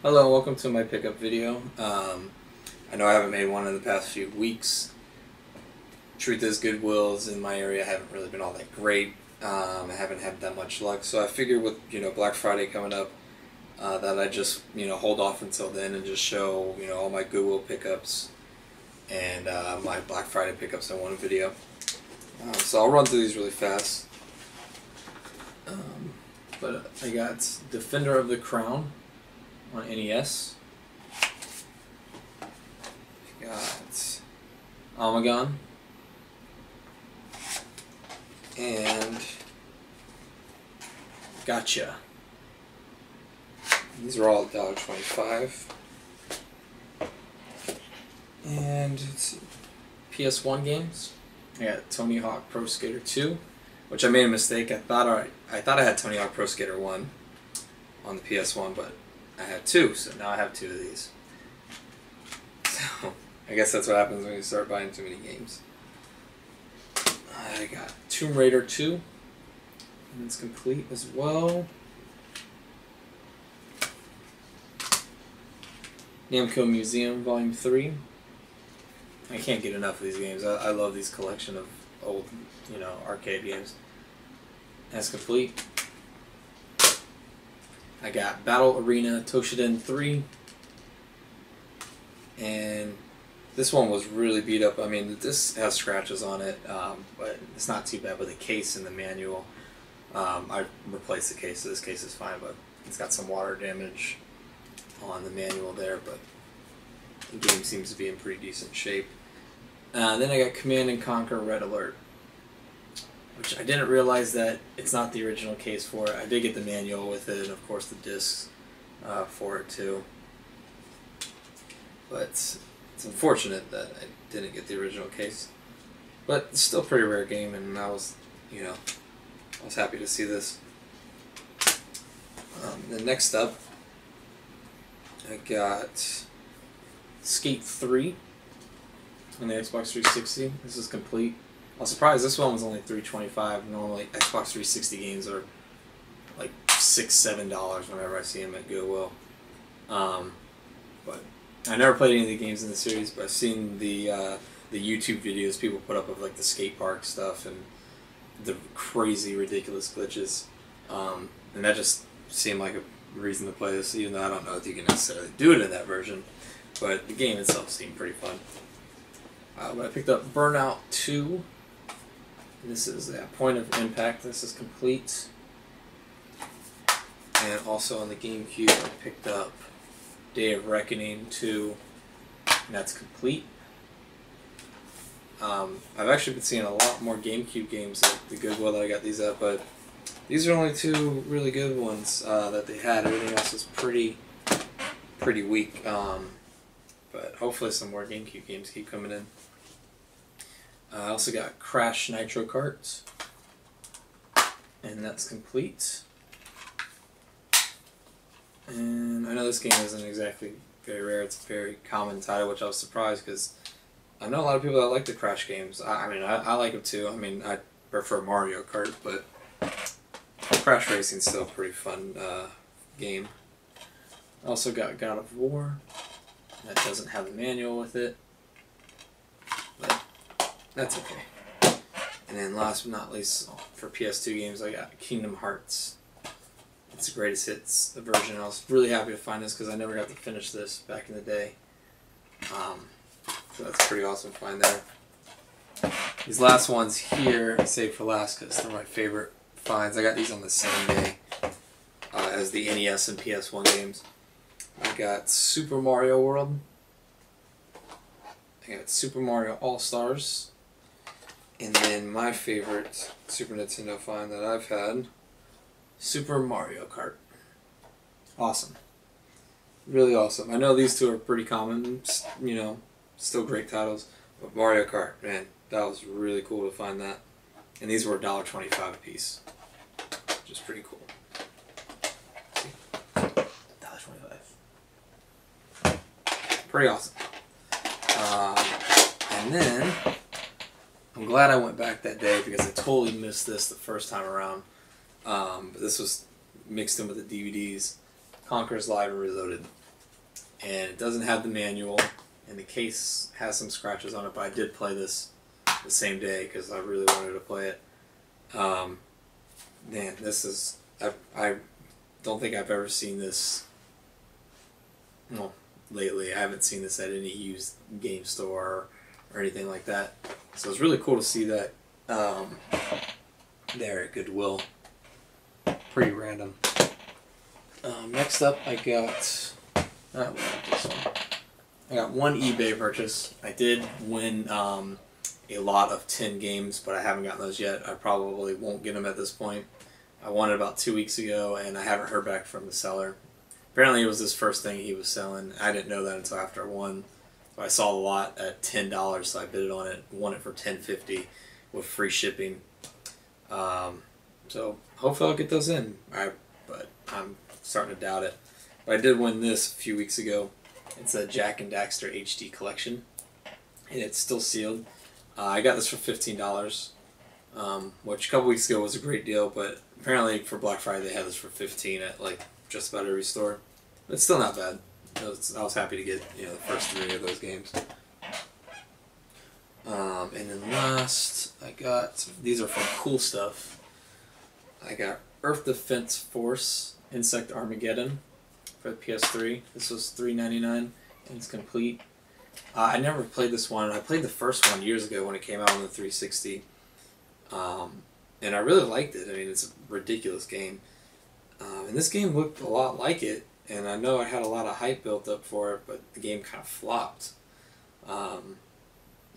Hello, welcome to my pickup video. I know I haven't made one in the past few weeks. Truth is, Goodwills in my area haven't really been all that great. I haven't had that much luck, so I figured with Black Friday coming up, that I just hold off until then and just show all my Goodwill pickups and my Black Friday pickups in one video. So I'll run through these really fast. But I got Defender of the Crown on NES. Got Omegon and Gotcha. These are all $1.25. And let's see, PS1 games. I got Tony Hawk Pro Skater 2, which I made a mistake. I thought I had Tony Hawk Pro Skater 1 on the PS1, but I had 2, so now I have 2 of these. So I guess that's what happens when you start buying too many games. I got Tomb Raider 2, and it's complete as well. Namco Museum Volume 3. I can't get enough of these games. I love these collection of old, arcade games. That's complete. I got Battle Arena Toshinden 3. And this one was really beat up. I mean, this has scratches on it, but it's not too bad with the case and the manual. I replaced the case, so this case is fine, but it's got some water damage on the manual there, but the game seems to be in pretty decent shape. Then I got Command and Conquer Red Alert, which I didn't realize that it's not the original case for it. I did get the manual with it, and of course the discs for it too. But it's unfortunate that I didn't get the original case. But it's still a pretty rare game, and I was happy to see this. Then next up, I got Skate 3 on the Xbox 360. This is complete. I was surprised this one was only $3.25. Normally Xbox 360 games are like $6, $7 whenever I see them at Goodwill. But I never played any of the games in the series, but I've seen the YouTube videos people put up of like the skate park stuff and the crazy, ridiculous glitches. And that just seemed like a reason to play this, even though I don't know if you can necessarily do it in that version. But the game itself seemed pretty fun. But I picked up Burnout 2. This is Point of Impact. This is complete. And also on the GameCube, I picked up Day of Reckoning 2. And that's complete. I've actually been seeing a lot more GameCube games at the Goodwill that I got these at, but these are only 2 really good ones that they had. Everything else is pretty weak. But hopefully some more GameCube games keep coming in. I also got Crash Nitro Kart, and that's complete. And I know this game isn't exactly very rare. It's a very common title, which I was surprised because I know a lot of people that like the Crash games. I mean, I like them too. I mean, I prefer Mario Kart, but Crash Racing's still a pretty fun game. I also got God of War. That doesn't have a manual with it, but that's okay. And then last but not least, for PS2 games, I got Kingdom Hearts. It's the greatest hits version. I was really happy to find this because I never got to finish this back in the day. So that's pretty awesome to find there. These last ones here I saved for last because they're my favorite finds. I got these on the same day as the NES and PS1 games. I got Super Mario World. I got Super Mario All-Stars. And then my favorite Super Nintendo find that I've had, Super Mario Kart. Awesome. Really awesome. I know these 2 are pretty common, still great titles. But Mario Kart, man, that was really cool to find that. And these were $1.25 a piece. Which is pretty cool. See? $1.25. Pretty awesome. And then I'm glad I went back that day because I totally missed this the first time around. But this was mixed in with the DVDs. Conker's Live and Reloaded. and it doesn't have the manual, and the case has some scratches on it, but I did play this the same day because I really wanted to play it. Man, this is... I don't think I've ever seen this... Well, lately. I haven't seen this at any used game store or anything like that. So it's really cool to see that there at Goodwill. Pretty random. Next up, I got... this one. I got one eBay purchase. I did win a lot of 10 games, but I haven't gotten those yet. I probably won't get them at this point. I won it about 2 weeks ago, and I haven't heard back from the seller. Apparently it was this first thing he was selling. I didn't know that until after I won. So I saw the lot at $10, so I bid on it. Won it for $10.50 with free shipping. So hopefully I'll get those in. But I'm starting to doubt it. But I did win this a few weeks ago. It's a Jack and Daxter HD collection, and it's still sealed. I got this for $15, which a couple weeks ago was a great deal, but apparently for Black Friday they had this for $15 at like just about every store. But it's still not bad. I was happy to get the first 3 of those games. And then last, I got, these are from Cool Stuff. I got Earth Defense Force Insect Armageddon for the PS3. This was $3.99 and it's complete. I never played this one. I played the first one years ago when it came out on the 360. And I really liked it. I mean, it's a ridiculous game. And this game looked a lot like it, and I know I had a lot of hype built up for it, but the game kind of flopped.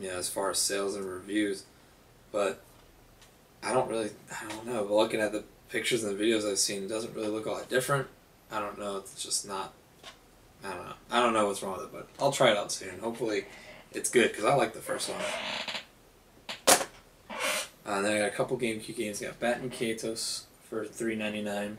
As far as sales and reviews. But I don't know. But looking at the pictures and the videos I've seen, it doesn't really look a lot different. I don't know. It's just not... I don't know. I don't know what's wrong with it, but I'll try it out soon. Hopefully it's good, because I like the first one. Then I got a couple GameCube games. I got Bat and Katos for $3.99.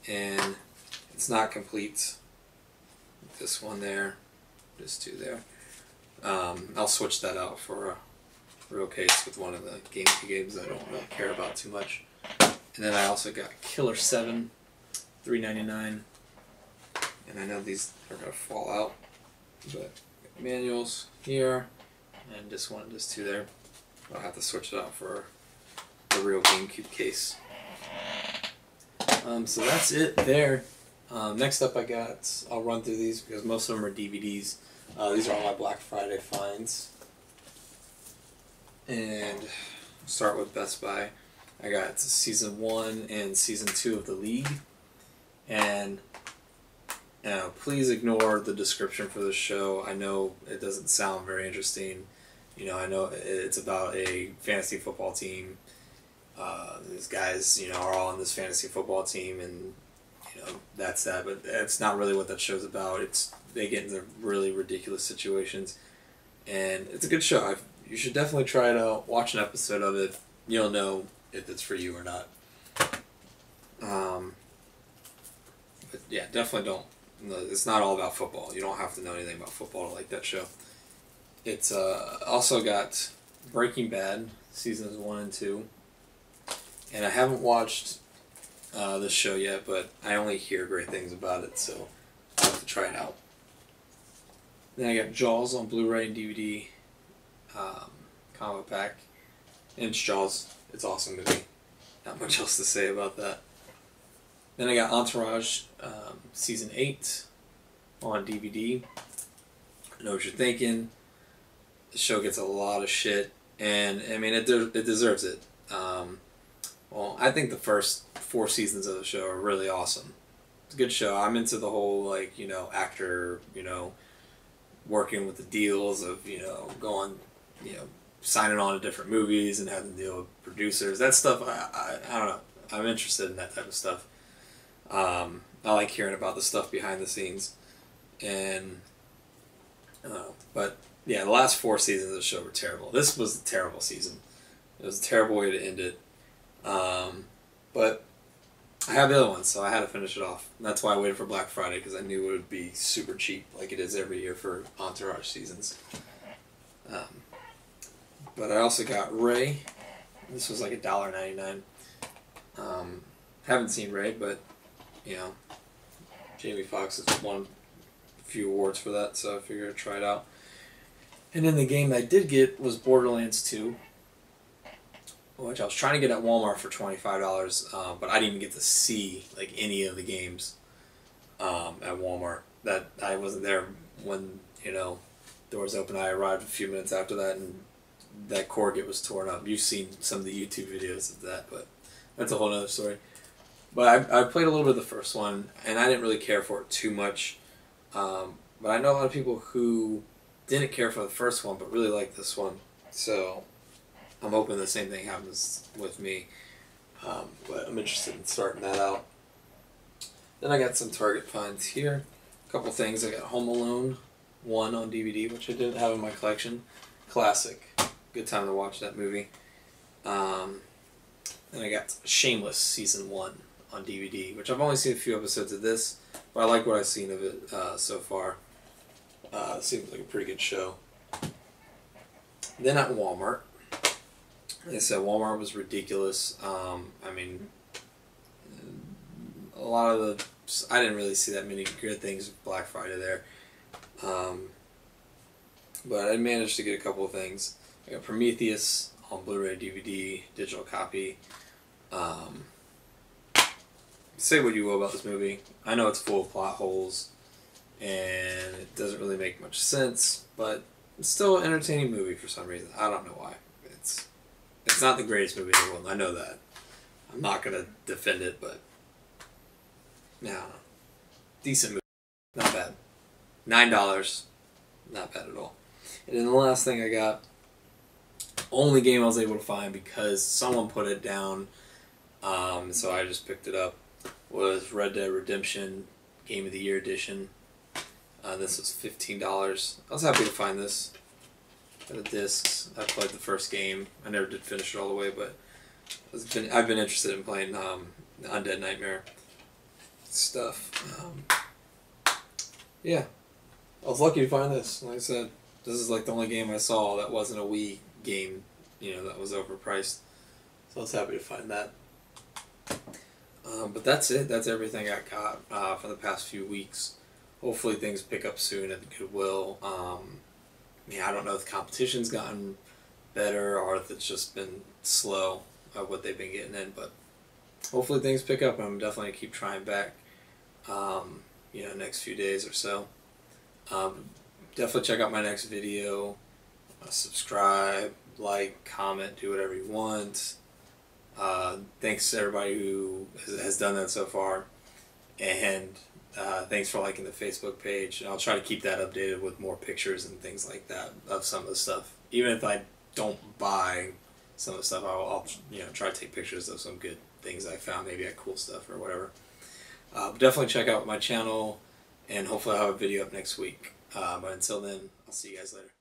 And it's not complete. This one there. Just 2 there. I'll switch that out for a real case with one of the GameCube games I don't really care about too much. And then I also got Killer 7, $3.99. And I know these are going to fall out, but manuals here, and just 2 there. I'll have to switch it out for the real GameCube case. So that's it there. Next up I'll run through these because most of them are DVDs. These are all my Black Friday finds. And I'll start with Best Buy. I got Season 1 and Season 2 of The League. And please ignore the description for this show. I know it doesn't sound very interesting. I know it's about a fantasy football team. These guys, are all on this fantasy football team, and that's that. But that's not really what that show's about. They get into really ridiculous situations, and it's a good show. You should definitely try it out. Watch an episode of it. You'll know if it's for you or not. But yeah, definitely don't. It's not all about football. You don't have to know anything about football to like that show. It's also got Breaking Bad, Seasons 1 and 2. And I haven't watched this show yet, but I only hear great things about it, so I'll have to try it out. Then I got Jaws on Blu-ray and DVD combo pack. And it's Jaws. It's awesome to me. Not much else to say about that. Then I got Entourage Season 8 on DVD. I know what you're thinking. The show gets a lot of shit, and I mean it deserves it. Well, I think the first 4 seasons of the show are really awesome. It's a good show. I'm into the whole actor working with the deals of going signing on to different movies and having to deal with producers. That stuff I don't know. I'm interested in that type of stuff. I like hearing about the stuff behind the scenes, and but yeah, the last 4 seasons of the show were terrible. This was a terrible season. It was a terrible way to end it. But I have the other ones, so I had to finish it off. And that's why I waited for Black Friday, because I knew it would be super cheap, like it is every year for Entourage seasons. But I also got Ray. This was like $1.99. Haven't seen Ray, but Jamie Foxx is one few awards for that, so I figured I'd try it out. And then the game I did get was Borderlands 2, which I was trying to get at Walmart for $25, but I didn't even get to see like any of the games at Walmart. That I wasn't there when doors opened. I arrived a few minutes after that, and that Corget was torn up. You've seen some of the YouTube videos of that, but that's a whole other story. But I played a little bit of the first one, and I didn't really care for it too much. But I know a lot of people who didn't care for the first one, but really like this one. So I'm hoping the same thing happens with me. But I'm interested in starting that out. Then I got some Target finds here. A couple things. I got Home Alone 1 on DVD, which I didn't have in my collection. Classic. Good time to watch that movie. Then I got Shameless Season 1 on DVD, which I've only seen a few episodes of this, but I like what I've seen of it so far. It seems like a pretty good show. Then at Walmart, like I said, Walmart was ridiculous. I mean, a lot of the... I didn't really see that many good things with Black Friday there. But I managed to get a couple of things. I got Prometheus on Blu-ray, DVD, digital copy. Say what you will about this movie. I know it's full of plot holes, and it doesn't really make much sense, but it's still an entertaining movie for some reason. I don't know why. It's not the greatest movie in the world. I know that. I'm not going to defend it, but no. Decent movie. Not bad. $9. Not bad at all. And then the last thing I got, only game I was able to find because someone put it down, so I just picked it up, was Red Dead Redemption Game of the Year Edition. This was $15. I was happy to find this. Got the discs. I played the first game. I never did finish it all the way, but I've been interested in playing the Undead Nightmare stuff. Yeah. I was lucky to find this. Like I said, this is like the only game I saw that wasn't a Wii game, that was overpriced. So I was happy to find that. But that's it. That's everything I got for the past few weeks. Hopefully things pick up soon at the Goodwill. I don't know if the competition's gotten better or if it's just been slow what they've been getting in, but hopefully things pick up. I'm definitely going to keep trying back, next few days or so. Definitely check out my next video. Subscribe, like, comment, do whatever you want. Thanks to everybody who has done that so far. And thanks for liking the Facebook page. And I'll try to keep that updated with more pictures and things like that of some of the stuff. Even if I don't buy some of the stuff, I'll try to take pictures of some good things I found, maybe at cool stuff or whatever. But definitely check out my channel, and hopefully I'll have a video up next week. But until then, I'll see you guys later.